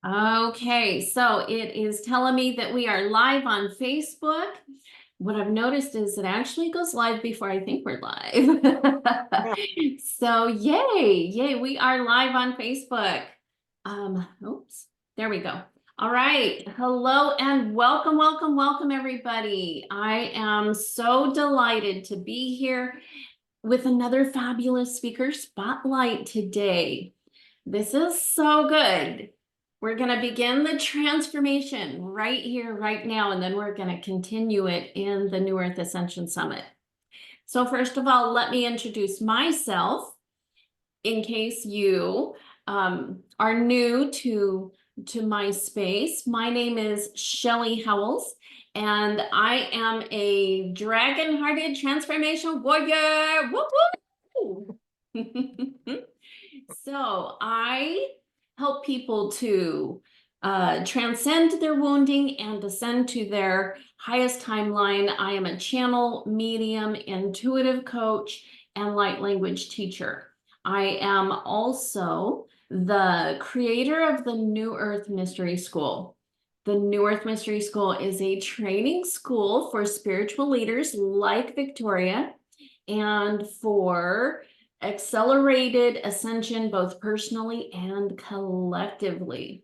Okay, so it is telling me that we are live on Facebook. What I've noticed is it actually goes live before I think we're live. Yeah. So yay, we are live on Facebook. Oops, there we go. All right, hello and welcome everybody. I am so delighted to be here with another fabulous speaker spotlight today. This is so good. We're going to begin the transformation right here, right now, and then we're going to continue it in the New Earth Ascension Summit. So first of all, let me introduce myself in case you are new to my space. My name is Shelley Howells, and I am a dragon-hearted transformation warrior. Woo woo! So I help people to transcend their wounding and ascend to their highest timeline. I am a channel, medium, intuitive coach, and light language teacher. I am also the creator of the New Earth Mystery School. The New Earth Mystery School is a training school for spiritual leaders like Victoria and for accelerated ascension, both personally and collectively.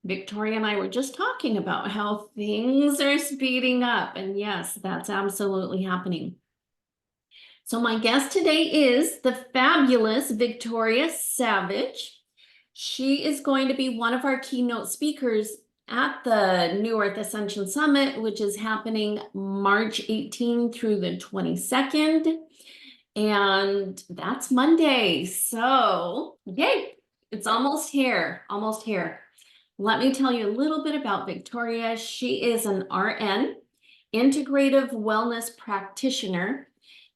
Victoria and I were just talking about how things are speeding up, and yes, that's absolutely happening. So my guest today is the fabulous Victoria Savage. She is going to be one of our keynote speakers at the New Earth Ascension Summit, which is happening March 18 through the 22nd. And that's Monday. So, yay, it's almost here, almost here. Let me tell you a little bit about Victoria. She is an RN, integrative wellness practitioner,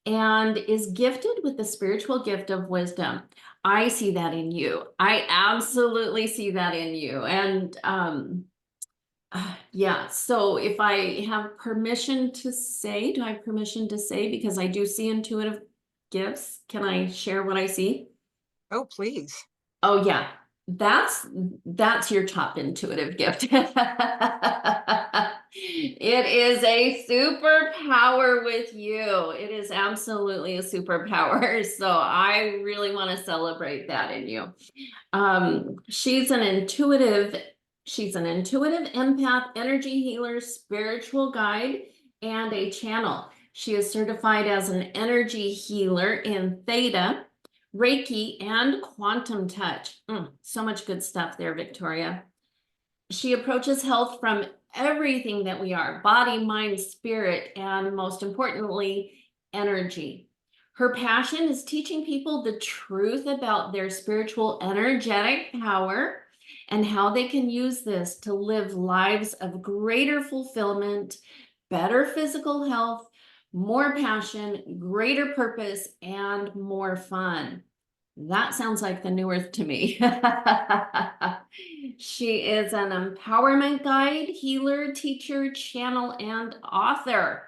and is gifted with the spiritual gift of wisdom. I see that in you. I absolutely see that in you. And yeah, so if I have permission to say, do I have permission to say, because I do see intuitive gifts, can I share what I see? Oh, please. Oh yeah, that's your top intuitive gift. It is a superpower with you. It is absolutely a superpower. So I really want to celebrate that in you. She's an intuitive, empath, energy healer, spiritual guide, and a channel. She is certified as an energy healer in Theta, Reiki, and quantum touch. So much good stuff there, Victoria. She approaches health from everything that we are: body, mind, spirit, and most importantly, energy. Her passion is teaching people the truth about their spiritual energetic power and how they can use this to live lives of greater fulfillment, better physical health, more passion, greater purpose, and more fun. That sounds like the New Earth to me. She is an empowerment guide, healer, teacher, channel, and author.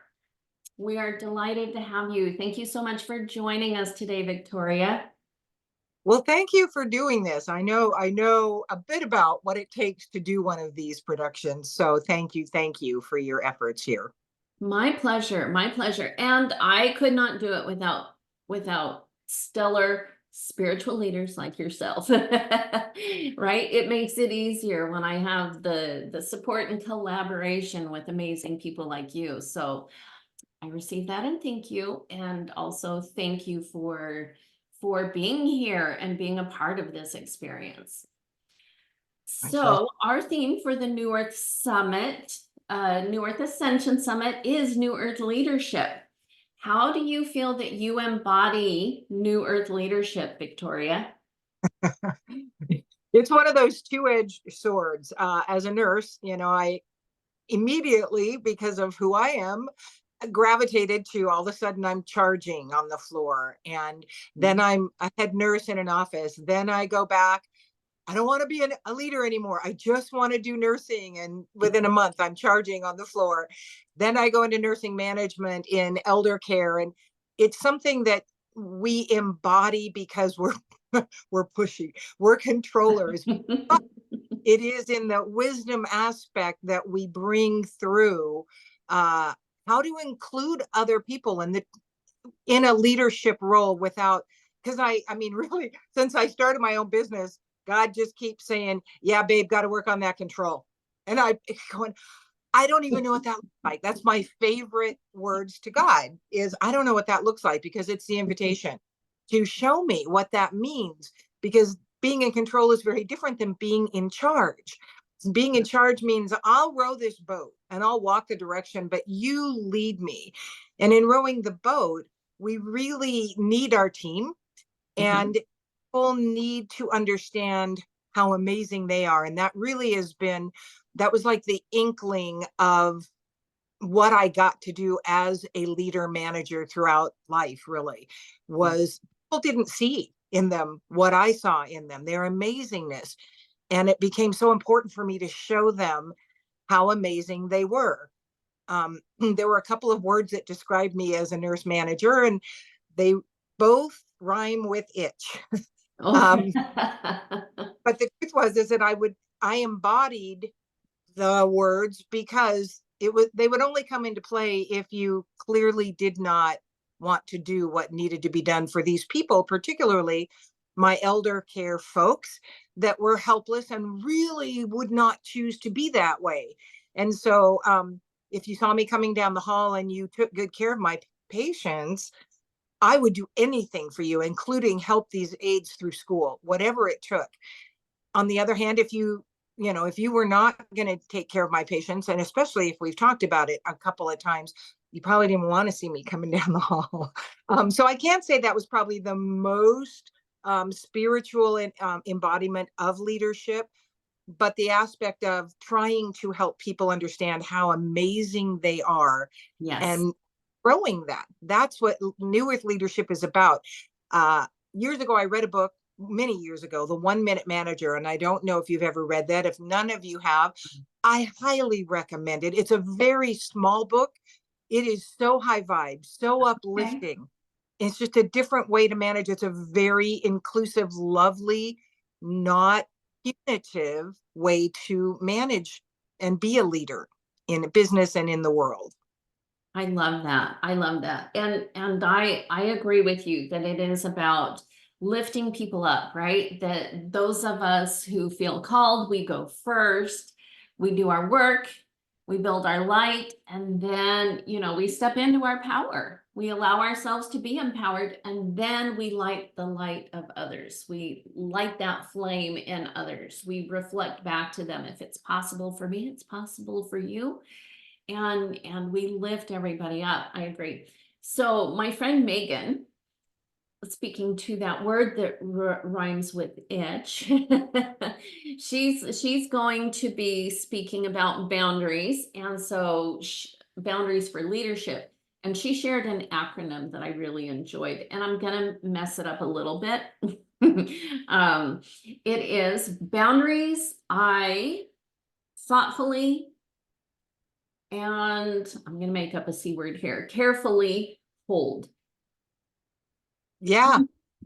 We are delighted to have you. Thank you so much for joining us today, Victoria. Well, thank you for doing this. I know a bit about what it takes to do one of these productions. So thank you for your efforts here. My pleasure, my pleasure. And I could not do it without stellar spiritual leaders like yourself. Right? It makes it easier when I have the support and collaboration with amazing people like you. So I received that and thank you. And also thank you for being here and being a part of this experience. My pleasure. So our theme for the New Earth Summit, New Earth Ascension Summit, is New Earth Leadership. How do you feel that you embody New Earth leadership, Victoria? It's one of those two-edged swords. As a nurse, I immediately, because of who I am, gravitated to all of a sudden I'm charging on the floor. And then I'm a head nurse in an office. Then I go back. I don't want to be a leader anymore. I just want to do nursing. And within a month, I'm charging on the floor. Then I go into nursing management in elder care. And it's something that we embody because we're we're pushy, we're controllers. It is in the wisdom aspect that we bring through how to include other people in a leadership role without, because I mean, really, since I started my own business, God just keeps saying, yeah, babe, got to work on that control. And I going, I don't even know what that looks like. That's my favorite words to God is I don't know what that looks like, because it's the invitation to show me what that means, because being in control is very different than being in charge. Being in charge means I'll row this boat and I'll walk the direction, but you lead me. And in rowing the boat, we really need our team, Mhm. and people need to understand how amazing they are. And that really that was like the inkling of what I got to do as a leader manager throughout life, really, Yeah. was people didn't see in them what I saw in them, their amazingness. And it became so important for me to show them how amazing they were. There were a couple of words that described me as a nurse manager, and they both rhyme with itch. Oh. Um, but the truth was is that I embodied the words, because they would only come into play if you clearly did not want to do what needed to be done for these people, particularly my elder care folks that were helpless and really would not choose to be that way. And so if you saw me coming down the hall and you took good care of my patients, I would do anything for you, including help these aides through school, whatever it took. On the other hand, if you were not going to take care of my patients, and especially if we've talked about it a couple of times, you probably didn't want to see me coming down the hall. So I can't say that was probably the most spiritual embodiment of leadership, but the aspect of trying to help people understand how amazing they are Yes. and growing that's what New Earth leadership is about. Years ago I read a book, many years ago, The 1 Minute Manager, and I don't know if you've ever read that. If none of you have, I highly recommend it. It's a very small book. It is so high vibe, so Okay. uplifting. It's just a different way to manage. It's a very inclusive, lovely, not punitive way to manage and be a leader in business and in the world. I love that. I love that. And I agree with you that it is about lifting people up, right? That those of us who feel called, we go first, we do our work, we build our light, and then, we step into our power. We allow ourselves to be empowered, and then we light the light of others. We light that flame in others. We reflect back to them. If it's possible for me, it's possible for you, and we lift everybody up. I agree. So my friend Megan, speaking to that word that rhymes with itch, she's going to be speaking about boundaries, and so boundaries for leadership. And she shared an acronym that I really enjoyed, and I'm gonna mess it up a little bit. It is boundaries. I thoughtfully, and I'm going to make up a C word here, carefully hold. Yeah.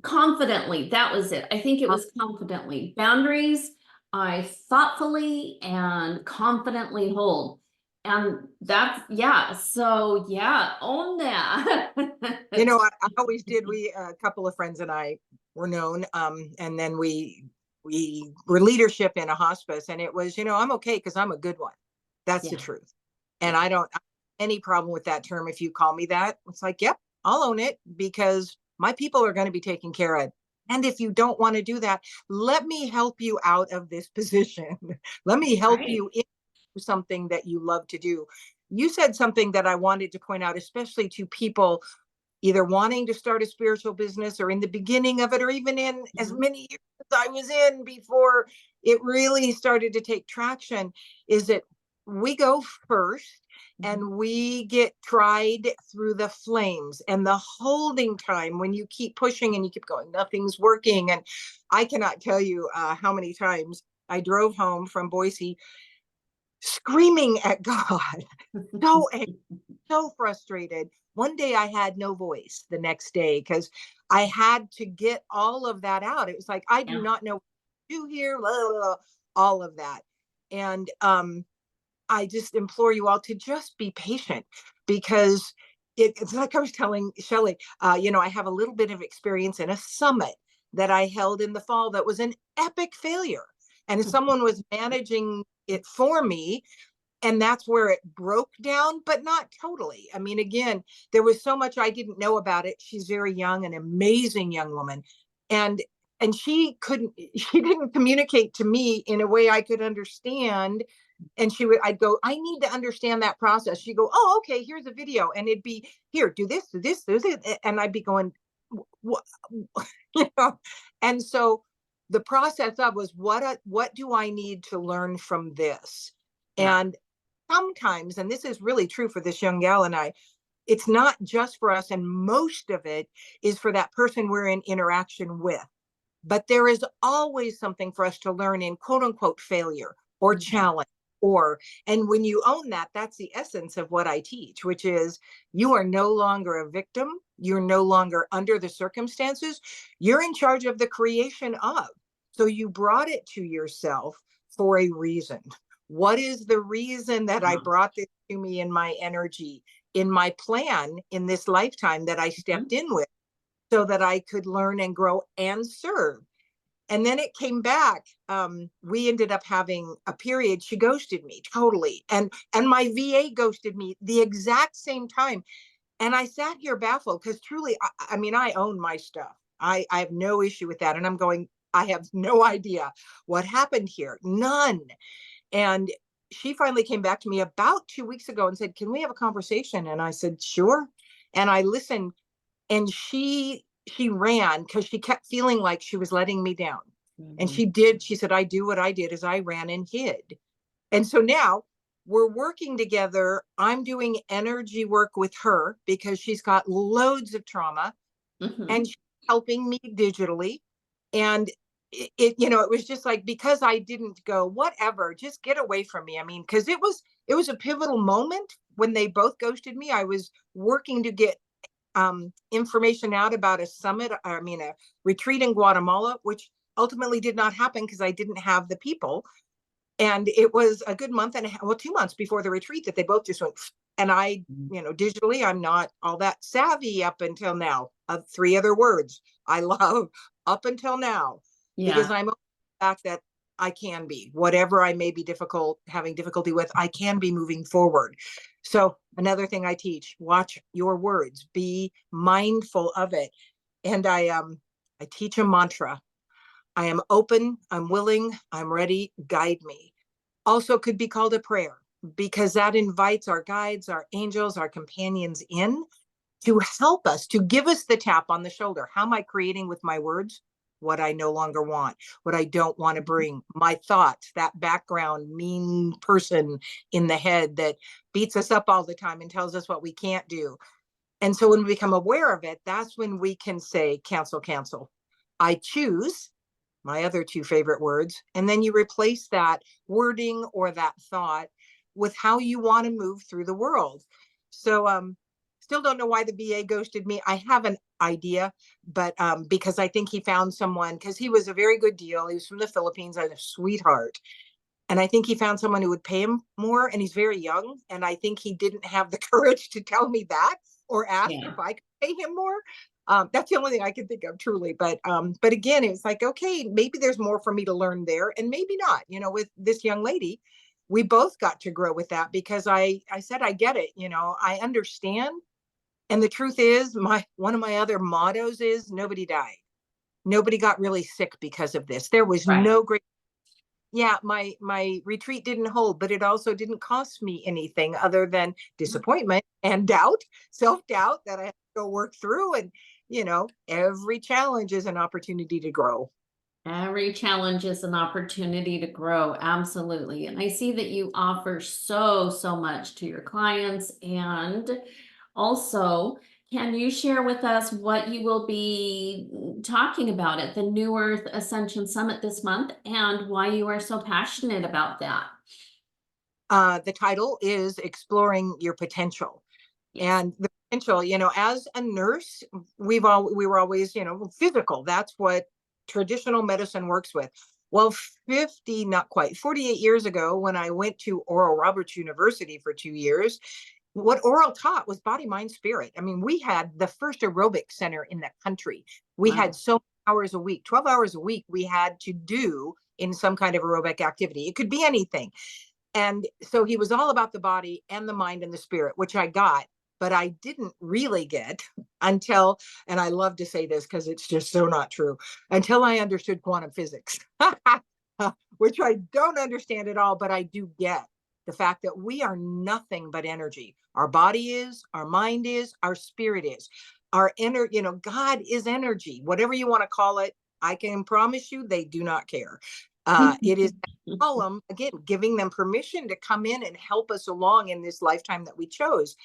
Confidently, that was it. I think it Uh, was confidently. Boundaries, I thoughtfully and confidently hold. And that's, yeah. So, yeah, own that. I always did. A couple of friends and I were known, and then we were leadership in a hospice, and it was, I'm okay because I'm a good one. That's the Yeah, truth. And yeah, I don't have any problem with that term. If you call me that, it's like, yep, I'll own it, because my people are going to be taken care of. And if you don't want to do that, let me help you out of this position. Let me help right. you into something that you love to do. You said something that I wanted to point out, especially to people either wanting to start a spiritual business or in the beginning of it, or even in as Mhm. many years as I was in before it really started to take traction, is that we go first Mhm. and we get tried through the flames, and the holding time when you keep pushing and you keep going, nothing's working. And I cannot tell you how many times I drove home from Boise screaming at God, so so frustrated. One day I had no voice the next day because I had to get all of that out. It was like, I do Yeah. not know what to do here. Blah, blah, blah. all of that. And I just implore you all to just be patient, because it's like I was telling Shelley, I have a little bit of experience in a summit that I held in the fall that was an epic failure. And someone was managing it for me, and that's where it broke down, but not totally. I mean, again, there was so much I didn't know about it. She's very young, an amazing young woman. And she didn't communicate to me in a way I could understand. And I'd go, I need to understand that process. She'd go, oh, okay, here's a video. And it'd be, here, do this, do this, do this. And I'd be going, what, you know? And so the process of was, what do I need to learn from this? Yeah. And sometimes, and this is really true for this young gal and I, it's not just for us. And most of it is for that person we're in interaction with. But there is always something for us to learn in quote unquote failure or challenge. And when you own that, that's the essence of what I teach, which is you are no longer a victim. You're no longer under the circumstances. You're in charge of the creation of. So you brought it to yourself for a reason. What is the reason that I brought this to me in my energy, in my plan in this lifetime that I stepped in with, so that I could learn and grow and serve? And then it came back. We ended up having a period. She ghosted me totally. And my VA ghosted me the exact same time. And I sat here baffled, because truly, I mean, I own my stuff. I have no issue with that. And I'm going, I have no idea what happened here. None. And she finally came back to me about 2 weeks ago and said, can we have a conversation? And I said, sure. And I listened. And she ran, because she kept feeling like she was letting me down. And she said, I do what I did is I ran and hid. And so now we're working together. I'm doing energy work with her because she's got loads of trauma, and she's helping me digitally. And it was just like, because I didn't go, whatever, just get away from me. I mean, because it was a pivotal moment when they both ghosted me. I was working to get information out about a retreat in Guatemala, which ultimately did not happen because I didn't have the people. And it was a good month and 2 months before the retreat that they both just went. And I, digitally, I'm not all that savvy up until now. 3 other words I love up until now, because I'm the fact that I can be, whatever I may be having difficulty with, I can be moving forward. So another thing I teach, watch your words, be mindful of it. And I teach a mantra. I am open, I'm willing, I'm ready, guide me. Also could be called a prayer, because that invites our guides, our angels, our companions in to help us, to give us the tap on the shoulder. How am I creating with my words? What I no longer want, what I don't want to bring, my thoughts, that background mean person in the head that beats us up all the time and tells us what we can't do. And so when we become aware of it, that's when we can say, cancel, cancel. I choose, my other 2 favorite words. And then you replace that wording or that thought with how you want to move through the world. So, still don't know why the VA ghosted me. I have an idea, but because I think he found someone, because he was a very good deal. He was from the Philippines, a sweetheart. And I think he found someone who would pay him more, and he's very young. And I think he didn't have the courage to tell me that or ask if I could pay him more. That's the only thing I can think of, truly. But again, it's like, okay, maybe there's more for me to learn there, and maybe not. With this young lady, we both got to grow with that, because I said, I get it. I understand. And the truth is, one of my other mottos is nobody died. Nobody got really sick because of this. There was no great. Yeah, my retreat didn't hold, but it also didn't cost me anything other than disappointment and doubt, self-doubt that I have to go work through. And, every challenge is an opportunity to grow. Every challenge is an opportunity to grow. Absolutely. And I see that you offer so much to your clients. And also, can you share with us what you will be talking about at the New Earth Ascension Summit this month, and why you are so passionate about that? The title is Exploring Your Potential. Yes. And the potential, as a nurse, we were always, physical. That's what traditional medicine works with. Well, 50, not quite, 48 years ago, when I went to Oral Roberts University for 2 years, what Oral taught was body, mind, spirit. I mean, we had the first aerobic center in the country. We had Wow. so many hours a week, 12 hours a week, we had to do in some kind of aerobic activity. It could be anything. And so he was all about the body and the mind and the spirit, which I got, but I didn't really get until, and I love to say this because it's just so not true, until I understood quantum physics, which I don't understand at all, but I do get the fact that we are nothing but energy. Our body is, our mind is, our spirit is. Our energy, God is energy, whatever you want to call it. I can promise you they do not care. It is column, again, giving them permission to come in and help us along in this lifetime that we chose.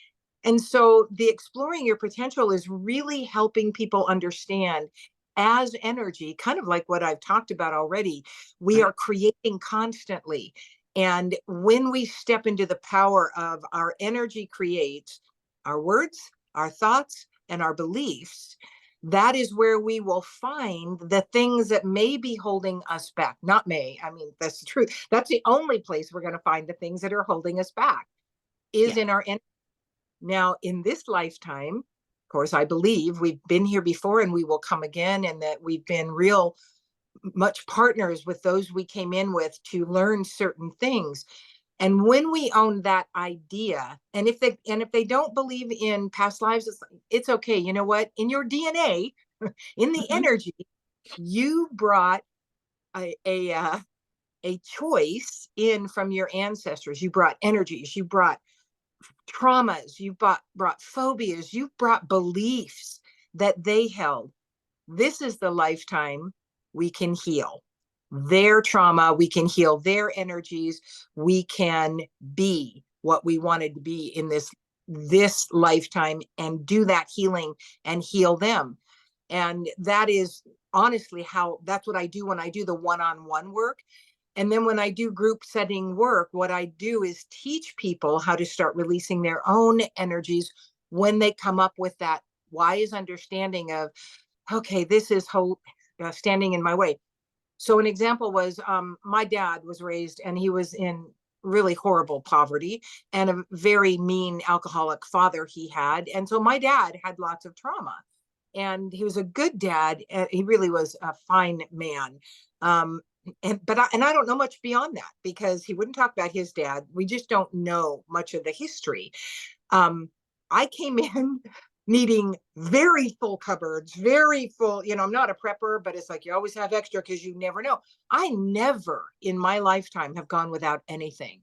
And so the exploring your potential is really helping people understand as energy, kind of like what I've talked about already, we Right. are creating constantly. And when we step into the power of our energy creates our words, our thoughts, and our beliefs, that is where we will find the things that may be holding us back. Not may, I mean, that's the truth. That's the only place we're going to find the things that are holding us back is Yeah. in our energy. Now, in this lifetime, of course, I believe we've been here before and we will come again, and that we've been real much partners with those we came in with to learn certain things. And when we own that idea, and if they don't believe in past lives, it's okay. You know what? In your DNA, in the Mhm. energy, you brought a choice in from your ancestors. You brought energies. You brought traumas. You brought phobias. You brought beliefs that they held. This is the lifetime we can heal their trauma. We can heal their energies. We can be what we wanted to be in this lifetime and do that healing and heal them. And that is honestly how that's what I do when I do the one-on-one work. And then when I do group setting work, what I do is teach people how to start releasing their own energies when they come up with that wise understanding of, okay, this is standing in my way. So an example was my dad was raised and he was in really horrible poverty, and a very mean alcoholic father he had. And so my dad had lots of trauma, and he was a good dad. And he really was a fine man. Um, and I don't know much beyond that because he wouldn't talk about his dad. We just don't know much of the history. um, I came in needing very full cupboards, very full. I'm not a prepper, but it's like you always have extra because you never know. I never in my lifetime have gone without anything.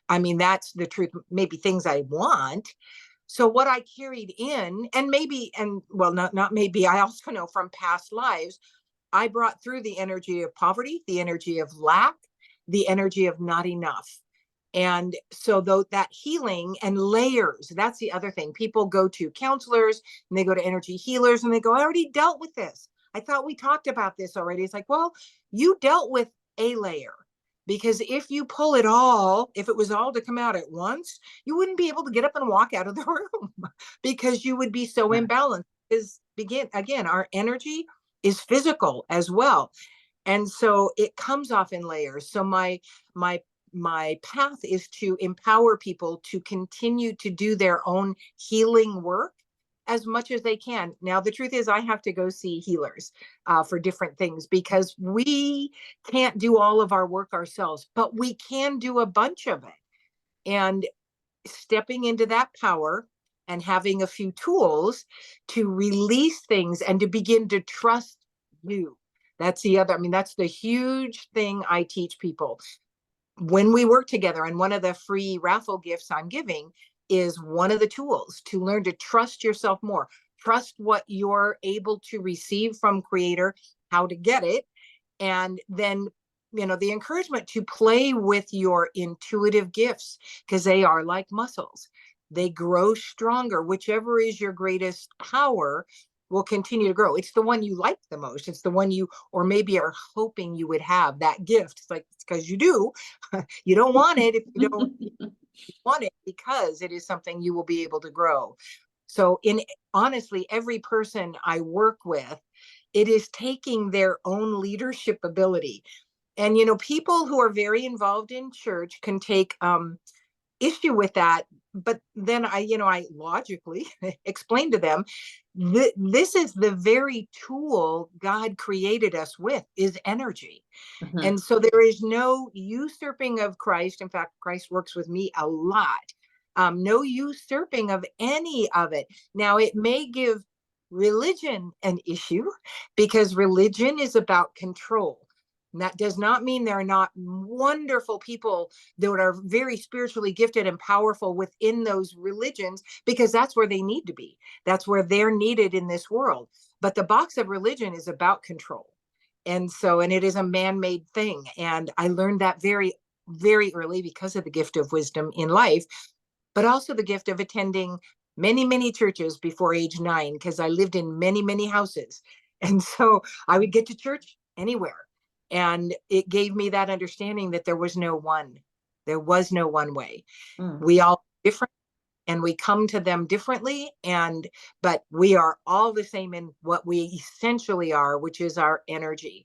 I mean, that's the truth. Maybe things I want. So what I carried in, and maybe, and well, not maybe, I also know from past lives, I brought through the energy of poverty, the energy of lack, the energy of not enough. And so though that healing and layers, that's the other thing. People go to counselors and they go to energy healers and they go, I already dealt with this. I thought we talked about this already. It's like, well, you dealt with a layer. Because if you pull it all, if it was all to come out at once, you wouldn't be able to get up and walk out of the room because you would be so Yeah. imbalanced. Is begin again, our energy is physical as well. And so it comes off in layers. So my my path is to empower people to continue to do their own healing work as much as they can. Now, the truth is, I have to go see healers for different things because we can't do all of our work ourselves, but we can do a bunch of it. And stepping into that power and having a few tools to release things and to begin to trust you. That's the other, I mean, that's the huge thing I teach people when we work together. And one of the free raffle gifts I'm giving is one of the tools to learn to trust yourself more, trust what you're able to receive from Creator, how to get it, and then the encouragement to play with your intuitive gifts because they are like muscles. They grow stronger. Whichever is your greatest power will continue to grow. It's the one you like the most. It's the one you, or maybe are hoping you would have that gift. It's like, it's because you do. You don't want it if you don't want it, because it is something you will be able to grow. So in honestly, every person I work with, it is taking their own leadership ability. And, people who are very involved in church can take issue with that. But then I logically explain to them that this is the very tool God created us with, is energy. Mhm. And so there is no usurping of Christ. In fact, Christ works with me a lot. No usurping of any of it. Now, it may give religion an issue because religion is about control. And that does not mean there are not wonderful people that are very spiritually gifted and powerful within those religions, because that's where they need to be. That's where they're needed in this world. But the box of religion is about control. And it is a man-made thing. And I learned that very, very early because of the gift of wisdom in life, but also the gift of attending many, many churches before age 9, because I lived in many, many houses. And so I would get to church anywhere. And it gave me that understanding that there was no one. There was no one way. Mm. We all different, and we come to them differently, but we are all the same in what we essentially are, which is our energy.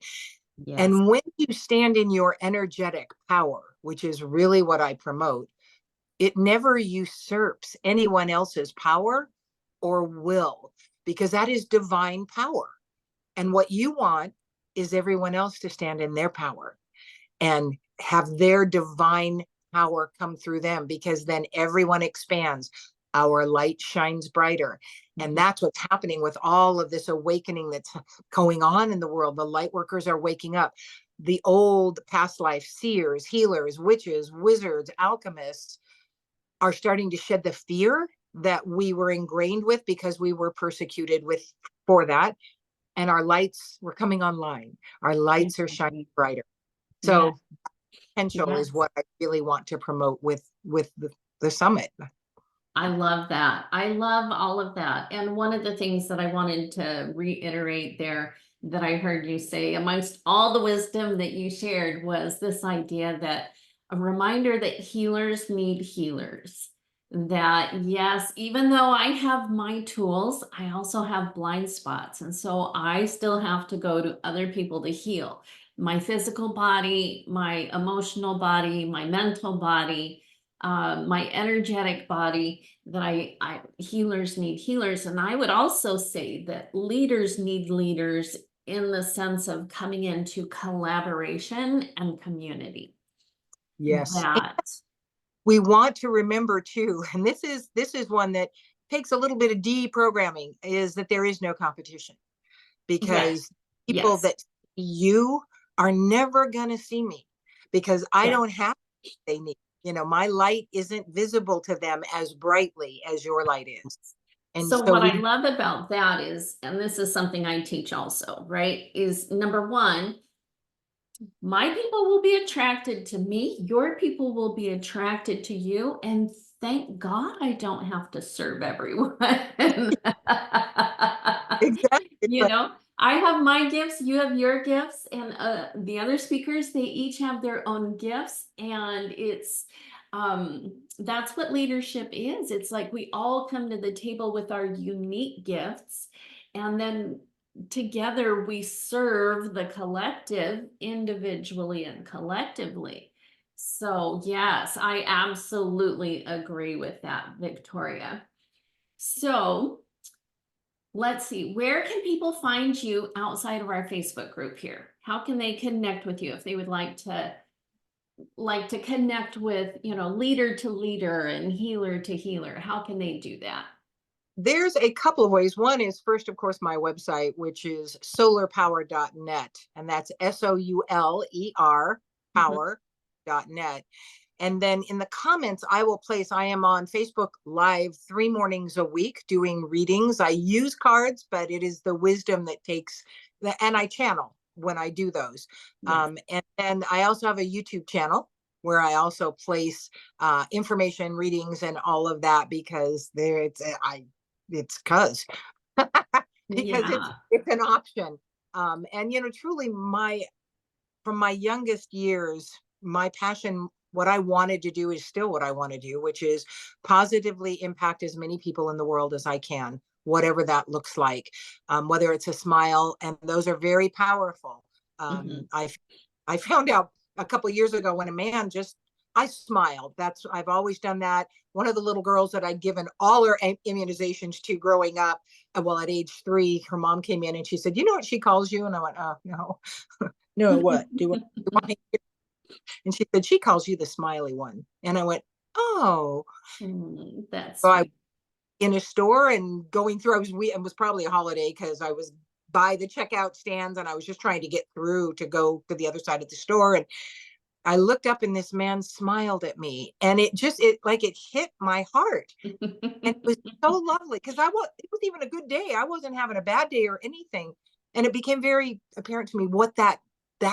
Yes. And when you stand in your energetic power, which is really what I promote, it never usurps anyone else's power or will, because that is divine power. And what you want is everyone else to stand in their power and have their divine power come through them, because then everyone expands. Our light shines brighter. And Mhm. that's what's happening with all of this awakening that's going on in the world. The light workers are waking up. The old past life seers, healers, witches, wizards, alchemists are starting to shed the fear that we were ingrained with because we were persecuted with for that. And our lights were coming online. Our lights are shining Exactly. brighter. Yeah. So potential is Yes. what I really want to promote with the summit. I love that. I love all of that. And one of the things that I wanted to reiterate there that I heard you say, amongst all the wisdom that you shared, was this idea that a reminder that healers need healers. That, yes, even though I have my tools, I also have blind spots. And so I still have to go to other people to heal my physical body, my emotional body, my mental body, my energetic body. That I healers need healers. And I would also say that leaders need leaders in the sense of coming into collaboration and community. Yes. That, We want to remember too, and this is one that takes a little bit of deprogramming, is that there is no competition, yes, because people yes, that see you are never going to see me, because I yes. don't have what they need. My light isn't visible to them as brightly as your light is. And So so what I we love about that is, and this is something I teach also, right? Is number one, my people will be attracted to me, your people will be attracted to you, and thank God I don't have to serve everyone. exactly. It's You like, know, I have my gifts, you have your gifts, and the other speakers, they each have their own gifts, and it's that's what leadership is. It's like we all come to the table with our unique gifts, and then together we serve the collective individually and collectively. So, yes, I absolutely agree with that, Victoria. So, let's see, where can people find you outside of our Facebook group here? How can they connect with you if they would like to connect with, leader to leader and healer to healer? How can they do that? there's a couple of ways. One is, first, of course, my website, which is solarpower.net, and that's SOULER Mhm. power.net. And then in the comments, I am on Facebook Live 3 mornings a week doing readings. I use cards, but it is the wisdom that and I channel when I do those. Yes. And then I also have a YouTube channel where I also place information, readings, and all of that, because it's because Yeah. it's an option. And truly, from my youngest years, my passion, what I wanted to do, is still what I want to do, which is positively impact as many people in the world as I can, whatever that looks like. Whether it's a smile, and those are very powerful. Mhm. I I found out a couple years ago when a man just, I smiled. I've always done that. One of the little girls that I'd given all her immunizations to growing up, well, at age 3, her mom came in and she said, "You know what she calls you?" And I went, "Oh, no." "No, what? Do what you want me to?" And she said, "She calls you the smiley one." And I went, "Oh." That's So I sweet. in a store and going through, it was probably a holiday because I was by the checkout stands and I was just trying to get through to go to the other side of the store. And I looked up and this man smiled at me, and it hit my heart. And it was so lovely because it was even a good day. I wasn't having a bad day or anything. And it became very apparent to me what that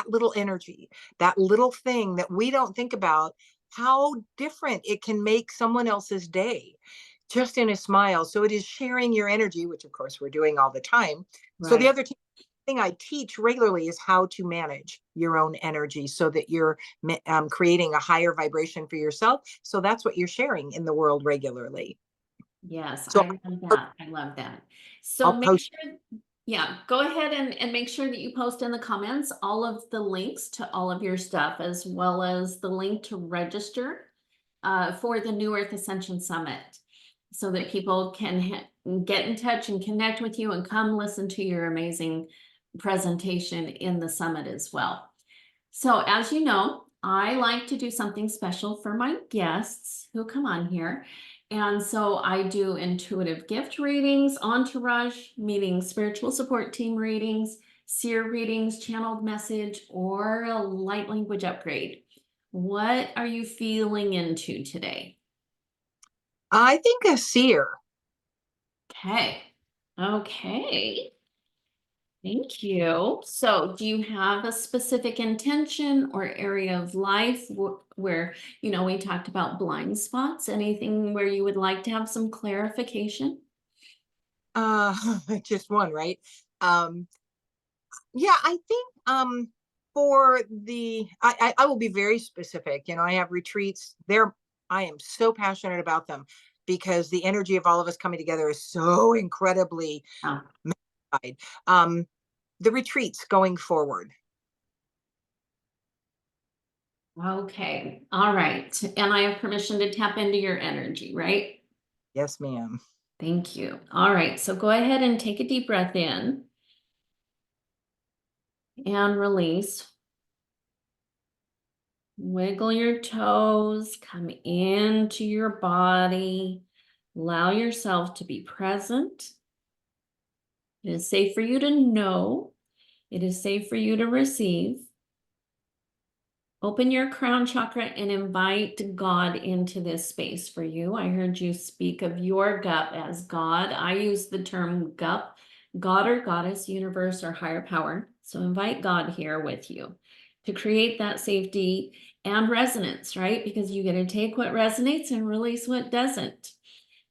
little energy, that little thing that we don't think about, how different it can make someone else's day just in a smile. So it is sharing your energy, which of course we're doing all the time. So the Right. other thing I teach regularly is how to manage your own energy so that you're creating a higher vibration for yourself. So that's what you're sharing in the world regularly. Yes, So I love that. I love that. So I'll make post. sure, yeah, go ahead and make sure that you post in the comments all of the links to all of your stuff, as well as the link to register for the New Earth Ascension Summit, so that people can get in touch and connect with you and come listen to your amazing presentation in the summit as well. So as you know, I like to do something special for my guests who come on here. And so I do intuitive gift readings, entourage, meaning spiritual support team readings, seer readings, channeled message, or a light language upgrade. What are you feeling into today? I think a seer. Okay. Okay. Thank you. So, do you have a specific intention or area of life where, we talked about blind spots, anything where you would like to have some clarification? Uh, just one, right? Um, yeah, I think for I will be very specific. I have retreats there. I am so passionate about them because the energy of all of us coming together is so incredibly Oh, magnified. Um, the retreats going forward. okay. All right. And I have permission to tap into your energy, right? Yes, ma'am. Thank you. All right. So go ahead and take a deep breath in and release. Wiggle your toes, come into your body. Allow yourself to be present. It is safe for you to know. It is safe for you to receive. Open your crown chakra and invite God into this space for you. I heard you speak of your gut as God. I use the term gut, God or goddess, universe, or higher power. So invite God here with you to create that safety and resonance, right? Because you get to take what resonates and release what doesn't.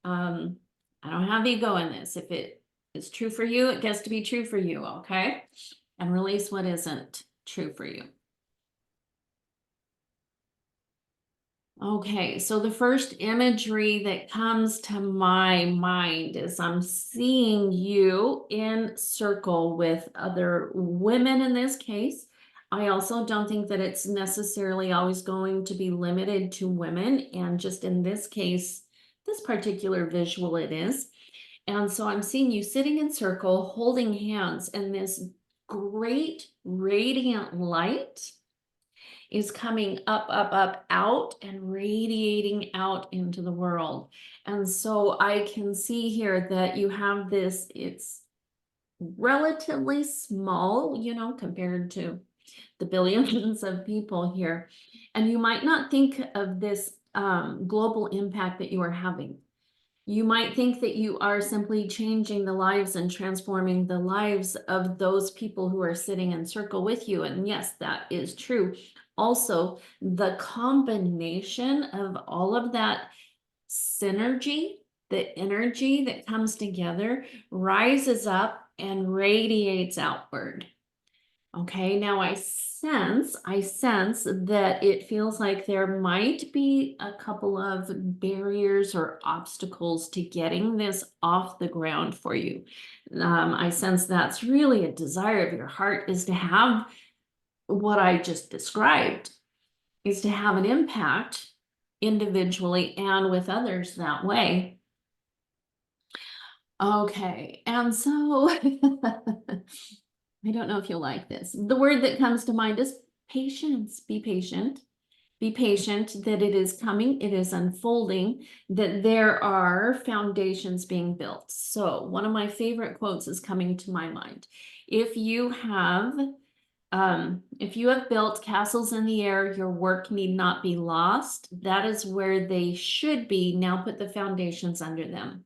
Um, I don't have ego in this. If it is true for you, it gets to be true for you, okay? And release what isn't true for you. Okay, so the first imagery that comes to my mind is I'm seeing you in circle with other women in this case. I also don't think that it's necessarily always going to be limited to women. And just in this case, this particular visual it is. And so I'm seeing you sitting in circle, holding hands, and this great radiant light is coming up, up, up, out and radiating out into the world. And so I can see here that you have this, it's relatively small, compared to the billions of people here. And you might not think of this global impact that you are having. You might think that you are simply changing the lives and transforming the lives of those people who are sitting in circle with you. And yes, that is true. Also, the combination of all of that synergy, the energy that comes together, rises up and radiates outward. Okay, now I sense that it feels like there might be a couple of barriers or obstacles to getting this off the ground for you. I sense that's really a desire of your heart is to have what I just described, is to have an impact individually and with others that way. Okay, and so I don't know if you'll like this. The word that comes to mind is patience. Be patient. Be patient that it is coming, it is unfolding, that there are foundations being built. So one of my favorite quotes is coming to my mind. If you have built castles in the air, your work need not be lost. That is where they should be. Now put the foundations under them.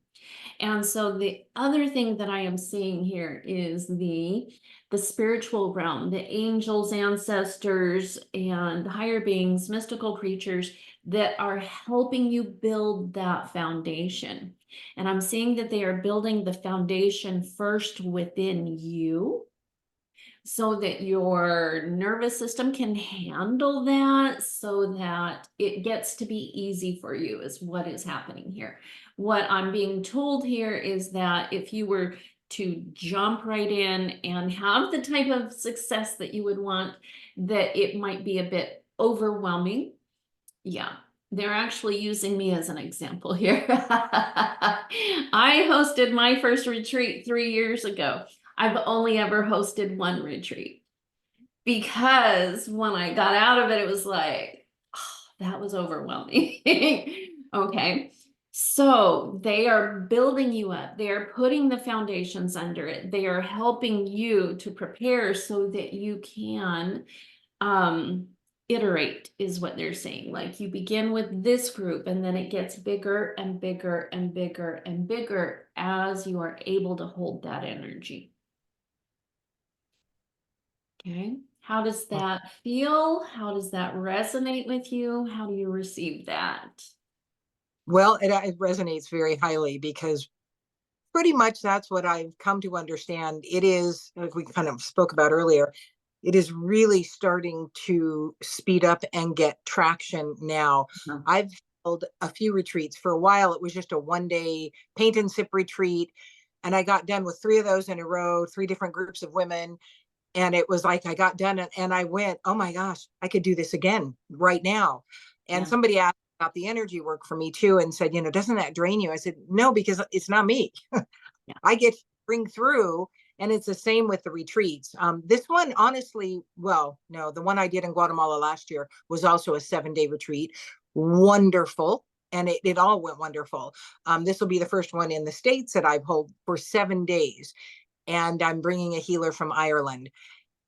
And so the other thing that I am seeing here is the spiritual realm, the angels, ancestors, and higher beings, mystical creatures that are helping you build that foundation. And I'm seeing that they are building the foundation first within you, so that your nervous system can handle that, so that it gets to be easy for you, is what is happening here. What I'm being told here is that if you were to jump right in and have the type of success that you would want, that it might be a bit overwhelming. Yeah, they're actually using me as an example here. I hosted my first retreat 3 years ago. I've only ever hosted one retreat, because when I got out of it, it was like, oh, that was overwhelming. Okay. So they are building you up. They are putting the foundations under it. They are helping you to prepare so that you can um iterate, is what they're saying. Like, you begin with this group and then it gets bigger and bigger and bigger and bigger as you are able to hold that energy. Okay, how does that feel? How does that resonate with you? How do you receive that? Well, it resonates very highly because pretty much that's what I've come to understand. It is, like we kind of spoke about earlier, it is really starting to speed up and get traction now. Uh-huh. I've held a few retreats. For a while, it was just a 1 day paint and sip retreat. And I got done with 3 of those in a row, 3 different groups of women. And it was like I got done and I went, oh my gosh, I could do this again right now. And Yeah, somebody asked about the energy work for me too and said, doesn't that drain you? I said, no, because it's not me. yeah, I get to bring through. And it's the same with the retreats. This one, honestly, well, no, the one I did in Guatemala last year was also a 7 day retreat. Wonderful. And it all went wonderful. This will be the first one in the States that I've held for 7 days. And I'm bringing a healer from Ireland.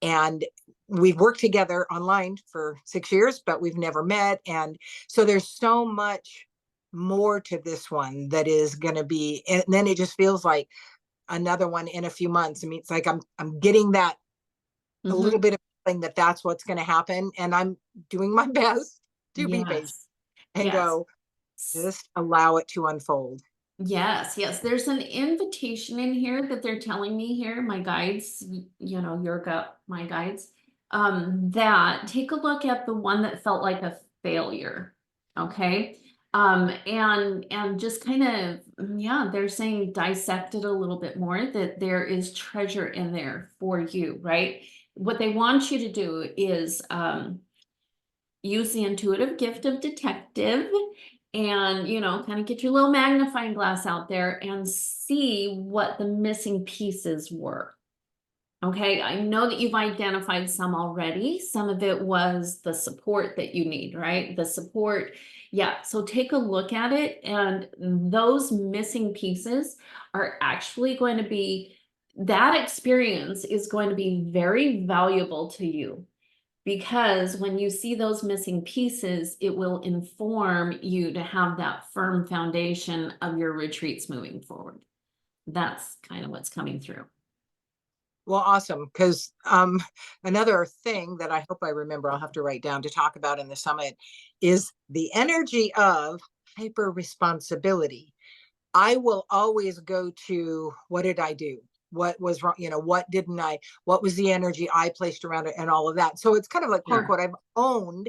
And we've worked together online for 6 years, but we've never met. And so there's so much more to this one that is going to be, and then it just feels like another one in a few months. I mean, it's like I'm getting that a little mm-hmm. bit of feeling that that's what's going to happen, and I'm doing my best to be patient Yes, and yes. go, just allow it to unfold. Yes, yes. There's an invitation in here that they're telling me here, my guides, your gut, my guides, that take a look at the one that felt like a failure. Okay. And just kind of, yeah, they're saying dissect it a little bit more, that there is treasure in there for you, right? What they want you to do is use the intuitive gift of detective, and kind of get your little magnifying glass out there and see what the missing pieces were. Okay, I know that you've identified some already. Some of it was the support that you need, right? The support. Yeah, so take a look at it, and those missing pieces are actually going to be, that experience is going to be very valuable to you, because when you see those missing pieces, it will inform you to have that firm foundation of your retreats moving forward. That's kind of what's coming through. Well, awesome. Because another thing that I hope I remember, I'll have to write down to talk about in the summit, is the energy of hyper responsibility. I will always go to, what did I do? What was wrong? What didn't I, what was the energy I placed around it and all of that. So it's kind of like, quote Sure. unquote, I've owned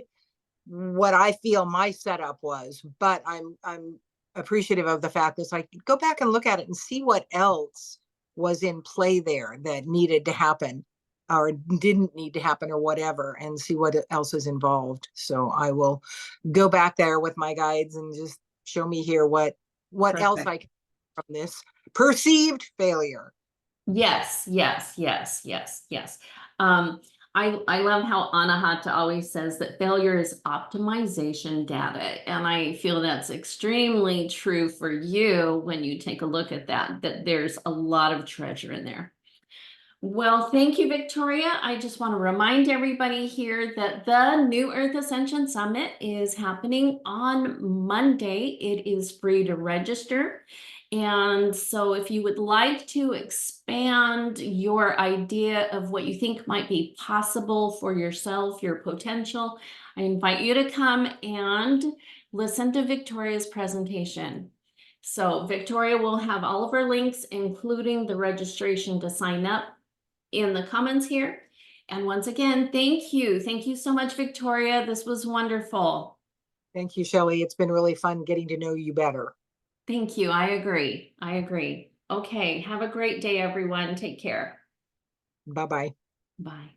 what I feel my setup was, but I'm appreciative of the fact that it's like, go back and look at it and see what else was in play there that needed to happen. or didn't need to happen or whatever, and see what else is involved. So I will go back there with my guides and just show me here what else Perfect. I can from this perceived failure. Yes, yes, yes, yes, yes. Um, I love how Anahata always says that failure is optimization data. And I feel that's extremely true for you when you take a look at that there's a lot of treasure in there. Well, thank you, Victoria. I just want to remind everybody here that the New Earth Ascension Summit is happening on Monday. It is free to register. And so if you would like to expand your idea of what you think might be possible for yourself, your potential, I invite you to come and listen to Victoria's presentation. So Victoria will have all of her links, including the registration to sign up, in the comments here. And once again, thank you. Thank you so much, Victoria. This was wonderful. Thank you, Shelley. It's been really fun getting to know you better. Thank you. I agree. I agree. Okay. Have a great day, everyone. Take care. Bye-bye. Bye.